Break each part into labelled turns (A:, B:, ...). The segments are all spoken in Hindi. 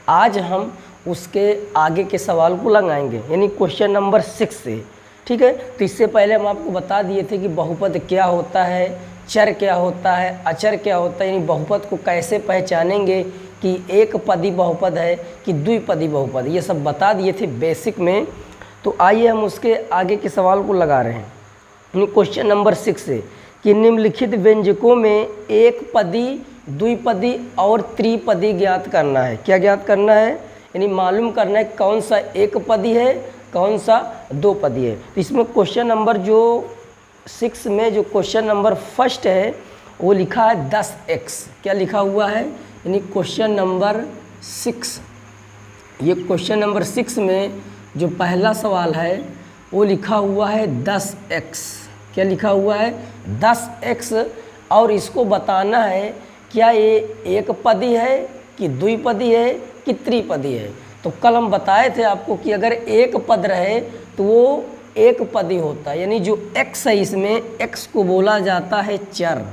A: आज हम उसके आगे के सवाल को लगाएंगे, यानी क्वेश्चन नंबर 6 से। ठीक है, तो इससे पहले हम आपको बता दिए थे कि बहुपद क्या होता है, चर क्या होता है, अचर क्या होता है, यानी बहुपद को कैसे पहचानेंगे कि एक पदी बहुपद है कि द्विपदी बहुपद, ये सब बता दिए थे बेसिक में। तो आइए हम उसके आगे के सवाल को लगा रहे हैं, यानी क्वेश्चन नंबर 6 से कि निम्नलिखित व्यंजकों में एक पदी, द्विपदी और त्रिपदी ज्ञात करना है। क्या ज्ञात करना है? यानी मालूम करना है कौन सा एक पदी है, कौन सा दो पदी है। तो इसमें क्वेश्चन नंबर जो 6 में जो क्वेश्चन नंबर फर्स्ट है वो लिखा है 10x। क्या लिखा हुआ है? यानी क्वेश्चन नंबर 6, ये क्वेश्चन नंबर 6 में जो पहला सवाल है वो लिखा हुआ है 10x। क्या लिखा हुआ है? 10x। और इसको बताना है क्या ये एक पदी है कि द्विपदी है कि त्रिपदी है। तो कल हम बताए थे आपको कि अगर एक पद रहे तो वो एक पदी होता है, यानी जो x है इसमें x को बोला जाता है चर।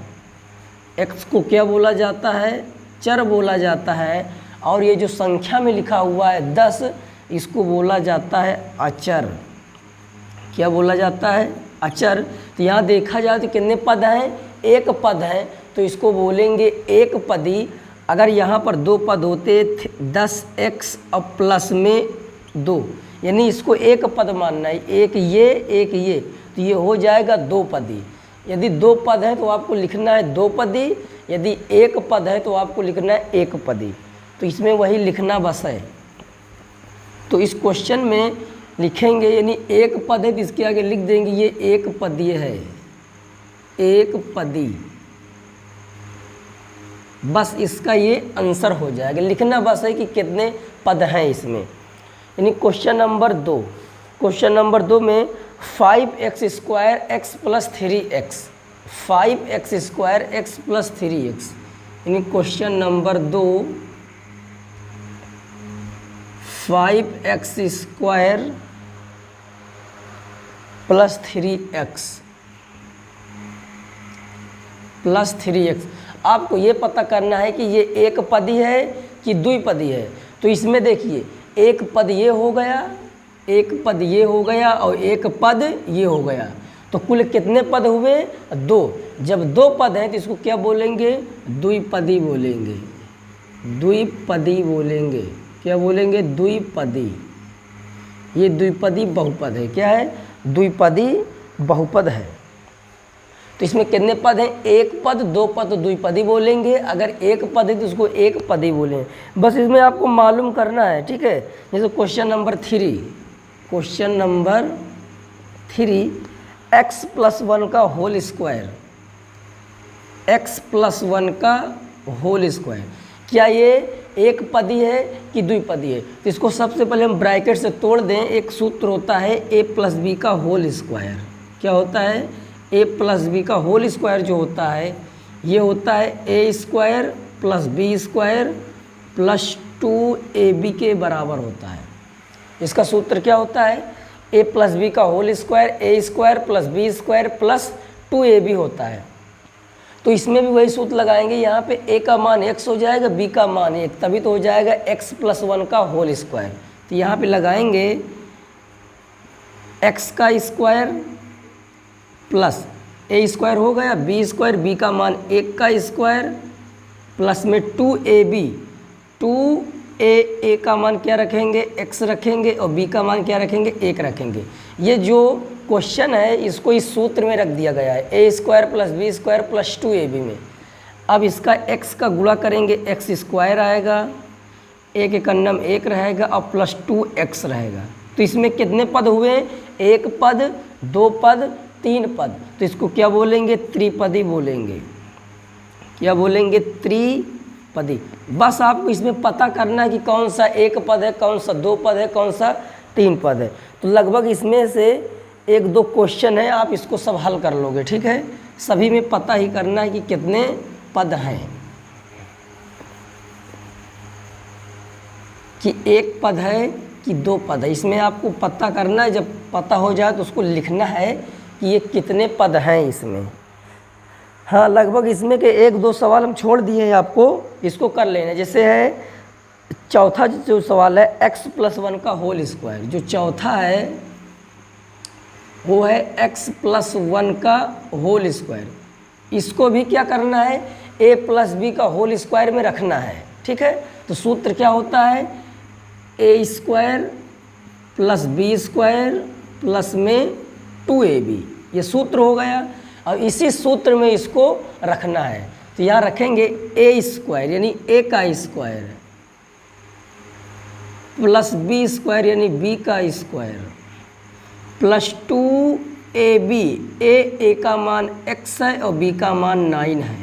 A: x को क्या बोला जाता है? चर बोला जाता है। और ये जो संख्या में लिखा हुआ है 10, इसको बोला जाता है अचर। क्या बोला जाता है? अचर। तो यहाँ देखा जाए तो कितने पद हैं? एक पद है, तो इसको बोलेंगे एक पदी। अगर यहाँ पर दो पद होते 10x और प्लस में 2, यानी इसको एक पद मानना है, एक ये, तो ये हो जाएगा दो पदी। यदि दो पद है तो आपको लिखना है दो पदी, यदि एक पद है तो आपको लिखना है एक पदी। तो इसमें वही लिखना बस है। तो इस क्वेश्चन में लिखेंगे, यानी एक पद है तो इसके आगे लिख देंगे ये एक पदीय है, एक पदी। बस इसका ये आंसर हो जाएगा। लिखना बस है कि कितने पद हैं इसमें। यानी क्वेश्चन नंबर 2, क्वेश्चन नंबर 2 में 5x² x + 3x, 5x² x + 3x, यानी क्वेश्चन नंबर 2 5x² + 3x। आपको ये पता करना है कि ये एक पदी है कि द्विपदी है। तो इसमें देखिए एक पद ये हो गया, एक पद ये हो गया और एक पद ये हो गया। तो कुल कितने पद हुए? 2। जब दो पद हैं तो इसको क्या बोलेंगे? द्विपदी बोलेंगे, द्विपदी बोलेंगे। क्या बोलेंगे? द्विपदी। ये द्विपदी बहुपद है। क्या है? द्विपदी बहुपद है। तो इसमें कितने पद हैं? एक पद, दो पद तो द्विपदी बोलेंगे, अगर एक पद है तो उसको एक पदी बोलेंगे। बस इसमें आपको मालूम करना है। ठीक है, जैसे question number 3, question number 3 x + 1 का होल स्क्वायर, x + 1 का होल स्क्वायर, क्या ये एक पदी है कि द्विपदी है? तो इसको सबसे पहले हम ब्रैकेट से तोड़ दें। एक सूत्र होता है a + b का होल स्क्वायर। क्या होता है? a + b का होल स्क्वायर जो होता है ये होता है a² + b² + 2ab के बराबर होता है। इसका सूत्र क्या होता है? a + b का whole square a² + b² + 2ab होता है। तो इसमें भी वही सूत्र लगाएंगे। यहाँ पे a का मान x हो जाएगा, b का मान 1, तभी तो हो जाएगा x + 1 का होल स्क्वायर। तो यहाँ पे लगाएंगे x का स्क्वायर प्लस a² हो गया, b², b का मान 1 का स्क्वायर प्लस में 2ab, 2a का मान क्या रखेंगे? x रखेंगे और b का मान क्या रखेंगे? 1 रखेंगे। ये जो क्वेश्चन है इसको इस सूत्र में रख दिया गया है, a² + b² + 2ab में। अब इसका x का गुणा करेंगे, x² आएगा, a के कन्नम 1 रहेगा और प्लस 2x रहेगा। तो इसमें कितने पद हुए? एक पद, दो पद, तीन पद। तो इसको क्या बोलेंगे? त्रिपदी बोलेंगे। क्या बोलेंगे? त्रिपदी। बस आपको इसमें पता करना है कि कौन सा एक पद है, कौन सा दो पद है, कौन सा तीन पद है। तो लगभग इसमें से एक दो क्वेश्चन है, आप इसको सब हल कर लोगे। ठीक है, सभी में पता ही करना है कि कितने पद हैं, कि एक पद है कि दो पद है। इसमें आपको पता करना है। जब पता हो जाए तो उसको लिखना है कि ये कितने पद हैं इसमें। हाँ, लगभग इसमें के एक दो सवाल हम छोड़ दिए हैं, आपको इसको कर लेना। जैसे है चौथा जो सवाल है x+1 का होल स्क्वायर, जो चौथा है वो है x+1 का होल स्क्वायर। इसको भी क्या करना है, a+b का होल स्क्वायर में रखना है, ठीक है। तो सूत्र क्या होता है, a² + b² प्लस में 2ab, ये सूत्र हो गया। और इसी सूत्र में इसको रखना है, तो यहाँ रखेंगे a² यानी a का स्क्वायर प्लस b² यानी b का स्क्वायर प्लस 2ab, a का मान x है और b का मान 9 है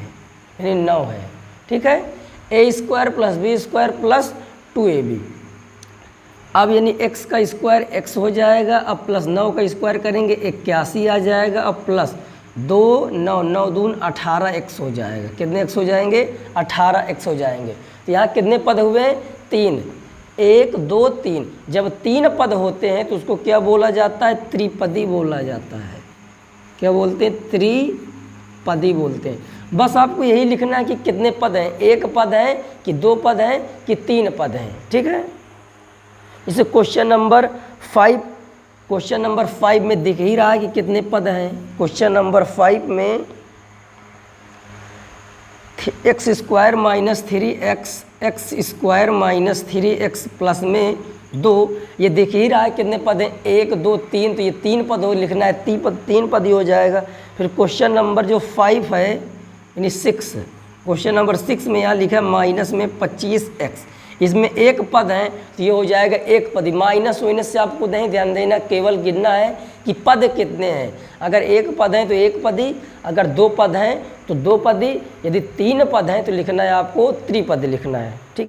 A: यानी 9 है, ठीक है। a² + b² प्लस 2ab, अब यानी x का स्क्वायर x हो जाएगा, अब प्लस 9 का स्क्वायर करेंगे 81 आ जाएगा, अब प्लस 2 9 9 दून 18x हो जाएगा। कितने x हो जाएंगे, 18x हो जाएंगे। तो यहाँ कितने पद हुए, 3, 1 2 3। जब 3 पद होते हैं तो उसको क्या बोला जाता है, त्रिपदी बोला जाता है। क्या बोलते हैं, त्रिपदी बोलते हैं। बस आपको यही लिखना है कि कितने पद हैं, 1 पद है कि 2 पद हैं कि 3 पद हैं, ठीक है। इसे क्वेश्चन नंबर 5 में दिख ही रहा है कि कितने पद हैं। क्वेश्चन नंबर 5 में x² - 3x, x² - 3x plus में 2, ये दिख ही रहा है कितने पद हैं, 1 2 3। तो ये 3 पद हो लिखना है, 3 पद ही हो जाएगा। फिर क्वेश्चन नंबर जो 5 है यानी 6, क्वेश्चन नंबर 6 में यहाँ लिखा है माइनस में 25x, इसमें 1 पद है तो ये हो जाएगा 1 पद ही। माइनस वाइनस से आपको नहीं ध्यान देना, केवल गिनना है कि पद कितने हैं। अगर 1 पद है तो 1 पद ही, अगर 2 पद हैं तो 2 पद ही, यदि 3 पद हैं तो लिखना है आपको त्रिपद लिखना है, ठीक।